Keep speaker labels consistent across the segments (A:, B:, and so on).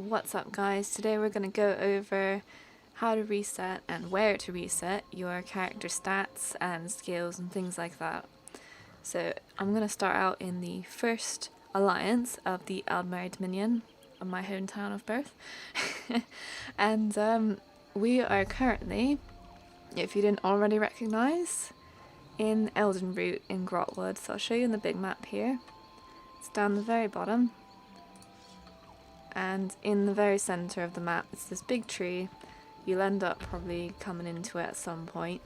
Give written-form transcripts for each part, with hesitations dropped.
A: What's up guys, today we're going to go over how to reset and where to reset your character stats and skills and things like that. So I'm going to start out in the first alliance of the Aldmeri Dominion of my hometown of birth. And we are currently, if you didn't already recognise, in Elden route in Grahtwood. So I'll show you in the big map here. It's down the very bottom. And in the very centre of the map, it's this big tree. You'll end up probably coming into it at some point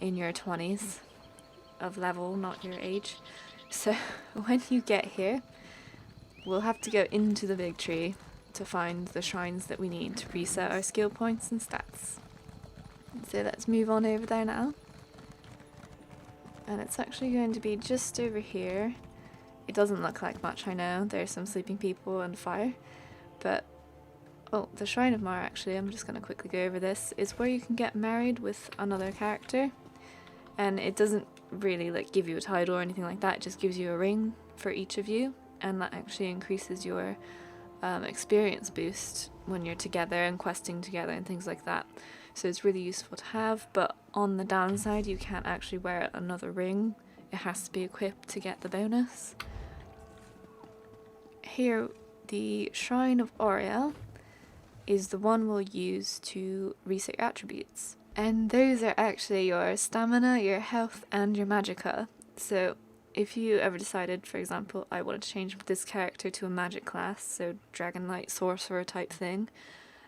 A: in your 20s of level, not your age. So when you get here, we'll have to go into the big tree to find the shrines that we need to reset our skill points and stats. So let's move on over there now. And it's actually going to be just over here. It doesn't look like much, I know. There's some sleeping people and fire. But, oh, the Shrine of Mar, actually, I'm just going to quickly go over this, is where you can get married with another character. And it doesn't really give you a title or anything like that, it just gives you a ring for each of you. And that actually increases your experience boost when you're together and questing together and things like that. So it's really useful to have, but on the downside you can't actually wear another ring. It has to be equipped to get the bonus. Here, the Shrine of Oriel is the one we'll use to reset your attributes. And those are actually your stamina, your health, and your magicka. So if you ever decided, for example, I wanted to change this character to a magic class, so Dragon Knight Sorcerer type thing,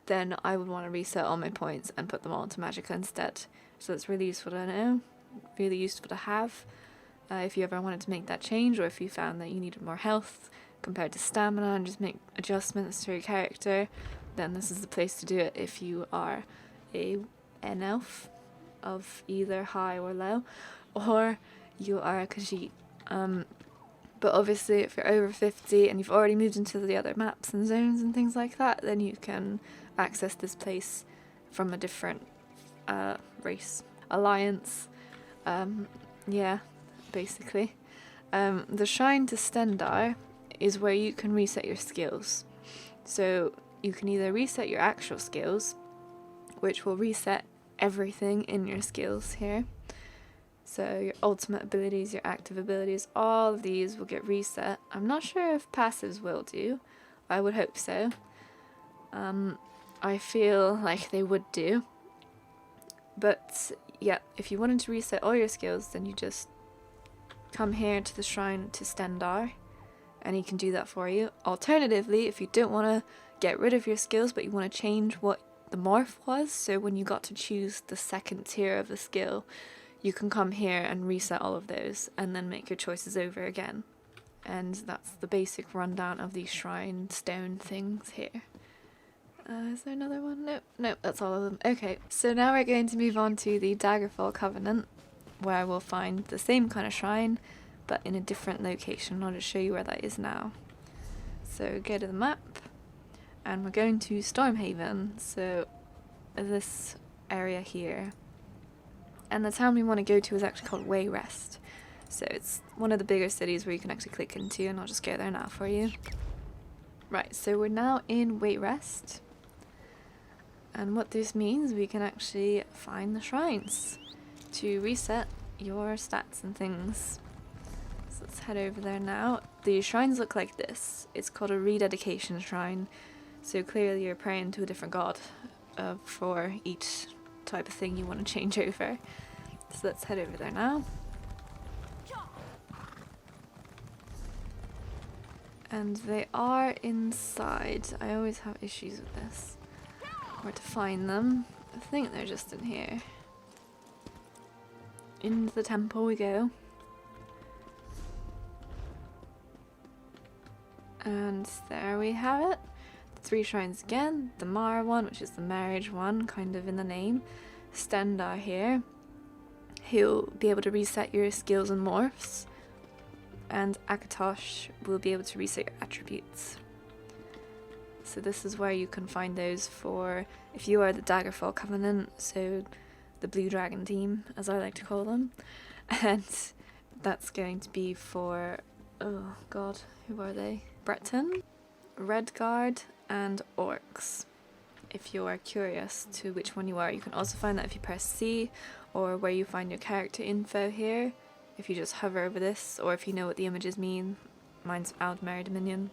A: then I would want to reset all my points and put them all into magicka instead. So it's really useful to know, really useful to have. If you ever wanted to make that change, or if you found that you needed more health compared to stamina and just make adjustments to your character, then this is the place to do it if you are an elf of either high or low, or you are a Khajiit. But obviously if you're over 50 and you've already moved into the other maps and zones and things like that, then you can access this place from a different race, alliance, yeah, basically. The Shrine to Stendarr is where you can reset your skills. So you can either reset your actual skills, which will reset everything in your skills here. So your ultimate abilities, your active abilities, all of these will get reset. I'm not sure if passives will do. I would hope so. I feel like they would do. But yeah, if you wanted to reset all your skills, then you just come here to the Shrine to Stendarr, and he can do that for you. Alternatively, if you don't want to get rid of your skills but you want to change what the morph was, so when you got to choose the second tier of the skill, you can come here and reset all of those and then make your choices over again. And that's the basic rundown of these shrine stone things here. Is there another one? Nope, that's all of them. Okay, so now we're going to move on to the Daggerfall Covenant, where we'll find the same kind of shrine, but in a different location. I'll just show you where that is now. So go to the map, and we're going to Stormhaven, so this area here. And the town we want to go to is actually called Wayrest. So it's one of the bigger cities where you can actually click into, and I'll just go there now for you. Right, so we're now in Wayrest. And what this means, we can actually find the shrines to reset your stats and things. So let's head over there now. The shrines look like this. It's called a Rededication Shrine. So clearly you're praying to a different god for each type of thing you want to change over. So let's head over there now. And they are inside. I always have issues with this. Where to find them. I think they're just in here. Into the temple we go. And there we have it. The 3 shrines again. The Mar one, which is the marriage one, kind of in the name. Stendarr here. He'll be able to reset your skills and morphs. And Akatosh will be able to reset your attributes. So this is where you can find those for if you are the Daggerfall Covenant, so the Blue Dragon team, as I like to call them. And that's going to be for, oh god, who are they? Breton, Redguard, and orcs. If you are curious to which one you are, you can also find that if you press C, or where you find your character info here, if you just hover over this, or if you know what the images mean. Mine's Aldmeri Dominion,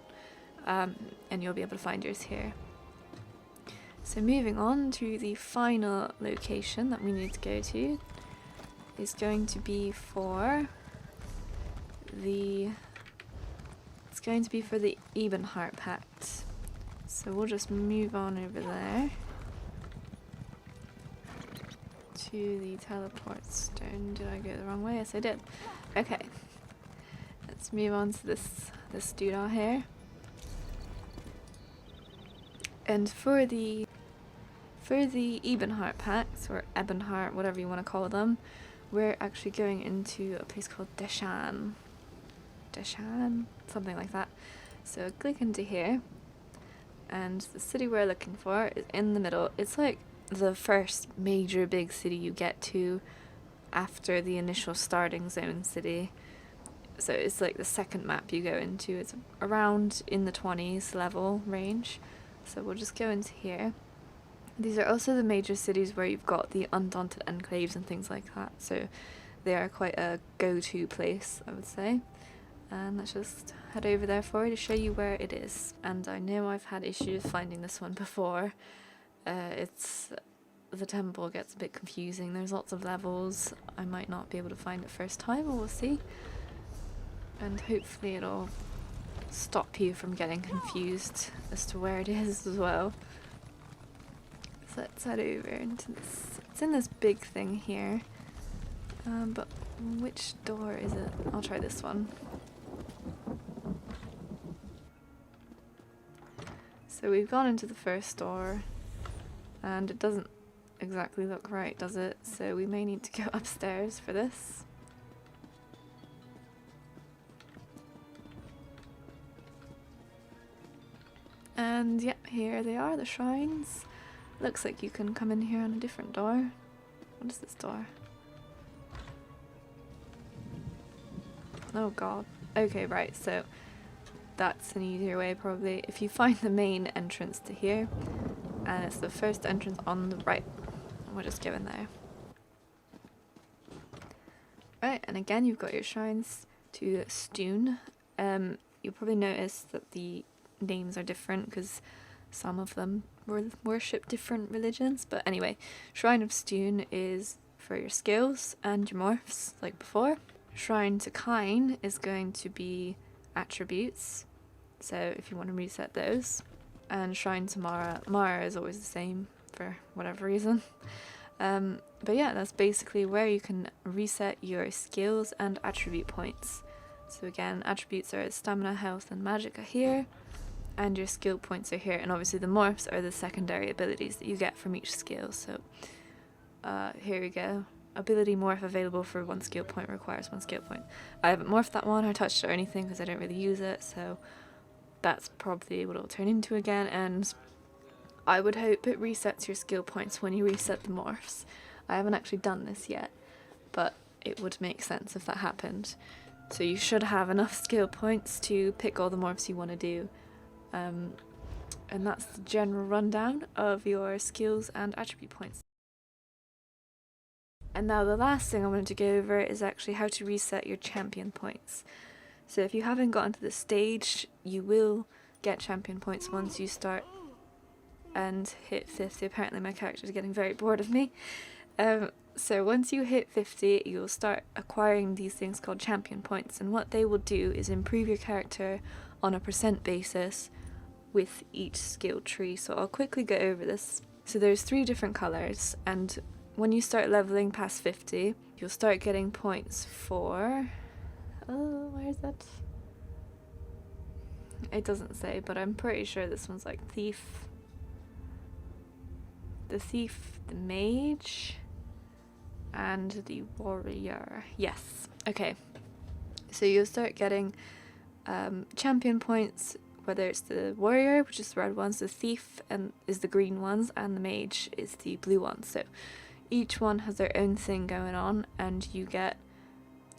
A: and you'll be able to find yours here. So moving on to the final location that we need to go to is going to be for the Ebonheart Pact. So we'll just move on over there to the teleport stone. Did I go the wrong way? Yes, I did. Okay. Let's move on to this doodah here. And for the Ebonheart Pact, or Ebonheart, whatever you want to call them, we're actually going into a place called Deshaan. Deshaan? Something like that. So click into here, and the city we're looking for is in the middle. It's like the first major big city you get to after the initial starting zone city. So it's like the second map you go into. It's around in the 20s level range. So we'll just go into here. These are also the major cities where you've got the undaunted enclaves and things like that. So they are quite a go-to place, I would say. And let's just head over there for you to show you where it is. And I know I've had issues finding this one before. The temple gets a bit confusing. There's lots of levels. I might not be able to find it first time, but we'll see. And hopefully it'll stop you from getting confused as to where it is as well. So let's head over into this. It's in this big thing here. But which door is it? I'll try this one. So we've gone into the first door, and it doesn't exactly look right, does it? So we may need to go upstairs for this. And yep, here they are, the shrines. Looks like you can come in here on a different door. What is this door? Oh god. Okay, right, so that's an easier way probably. If you find the main entrance to here, and it's the first entrance on the right, we'll just go in there. Right, and again you've got your shrines to Stoon. You'll probably notice that the names are different because some of them worship different religions, but anyway, Shrine of Stoon is for your skills and your morphs, like before. Shrine to Kine is going to be attributes, so if you want to reset those. And Shrine to Mara is always the same for whatever reason. But yeah, that's basically where you can reset your skills and attribute points. So again, attributes are stamina, health and magic are here, and your skill points are here, and obviously the morphs are the secondary abilities that you get from each skill. So here we go. Ability morph available for 1 skill point requires 1 skill point. I haven't morphed that one or touched it or anything because I don't really use it, so that's probably what it'll turn into again, and I would hope it resets your skill points when you reset the morphs. I haven't actually done this yet, but it would make sense if that happened. So you should have enough skill points to pick all the morphs you want to do. And that's the general rundown of your skills and attribute points. And now the last thing I wanted to go over is actually how to reset your champion points. So if you haven't gotten to this stage, you will get champion points once you start and hit 50. Apparently my character is getting very bored of me. So once you hit 50, you'll start acquiring these things called champion points, and what they will do is improve your character on a % basis with each skill tree. So I'll quickly go over this. So there's 3 different colours, and when you start leveling past 50, you'll start getting points for... Oh, where is that? It doesn't say, but I'm pretty sure this one's like Thief. The Thief, the Mage, and the Warrior. Yes. Okay. So you'll start getting champion points, whether it's the Warrior, which is the red ones, the Thief and is the green ones, and the Mage is the blue ones. So each one has their own thing going on, and you get,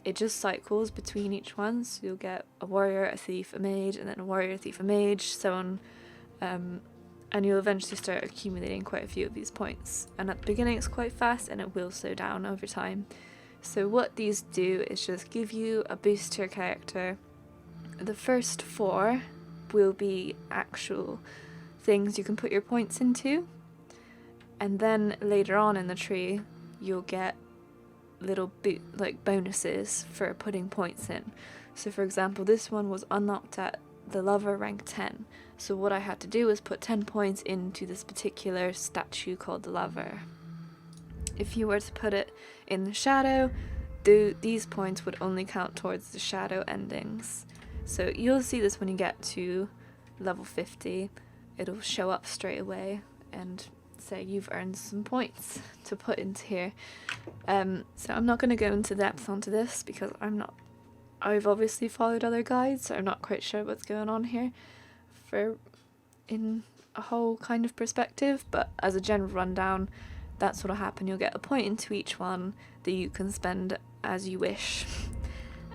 A: it just cycles between each one. So you'll get a Warrior, a Thief, a Mage, and then a Warrior, a Thief, a Mage, so on. and you'll eventually start accumulating quite a few of these points. And at the beginning it's quite fast, and it will slow down over time. So what these do is just give you a boost to your character. The first 4 will be actual things you can put your points into, and then later on in the tree you'll get little bonuses for putting points in. So for example, this one was unlocked at the lover rank 10, so what I had to do was put 10 points into this particular statue called the lover. If you were to put it in the shadow, these points would only count towards the shadow endings. So you'll see this when you get to level 50, it'll show up straight away and say you've earned some points to put into here. So I'm not going to go into depth onto this because I've obviously followed other guides, so I'm not quite sure what's going on here in a whole kind of perspective, but as a general rundown, that's what'll happen. You'll get a point into each one that you can spend as you wish,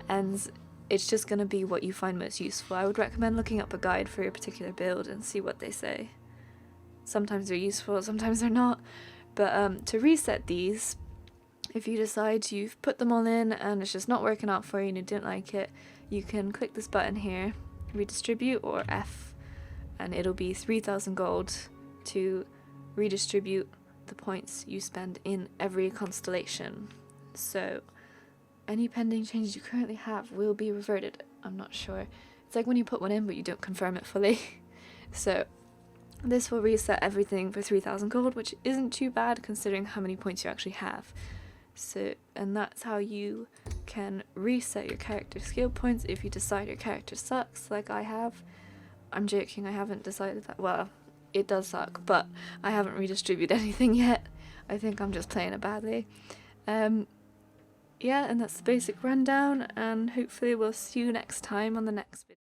A: and it's just going to be what you find most useful. I would recommend looking up a guide for your particular build and see what they say. Sometimes they're useful, sometimes they're not, but to reset these, if you decide you've put them all in and it's just not working out for you and you didn't like it, you can click this button here, redistribute, or F, and it'll be 3,000 gold to redistribute the points you spend in every constellation. So any pending changes you currently have will be reverted. I'm not sure. It's like when you put one in but you don't confirm it fully. So this will reset everything for 3,000 gold, which isn't too bad considering how many points you actually have. So, and that's how you can reset your character skill points if you decide your character sucks, like I have. I'm joking, I haven't decided that. Well, it does suck, but I haven't redistributed anything yet. I think I'm just playing it badly. Yeah, and that's the basic rundown, and hopefully we'll see you next time on the next video.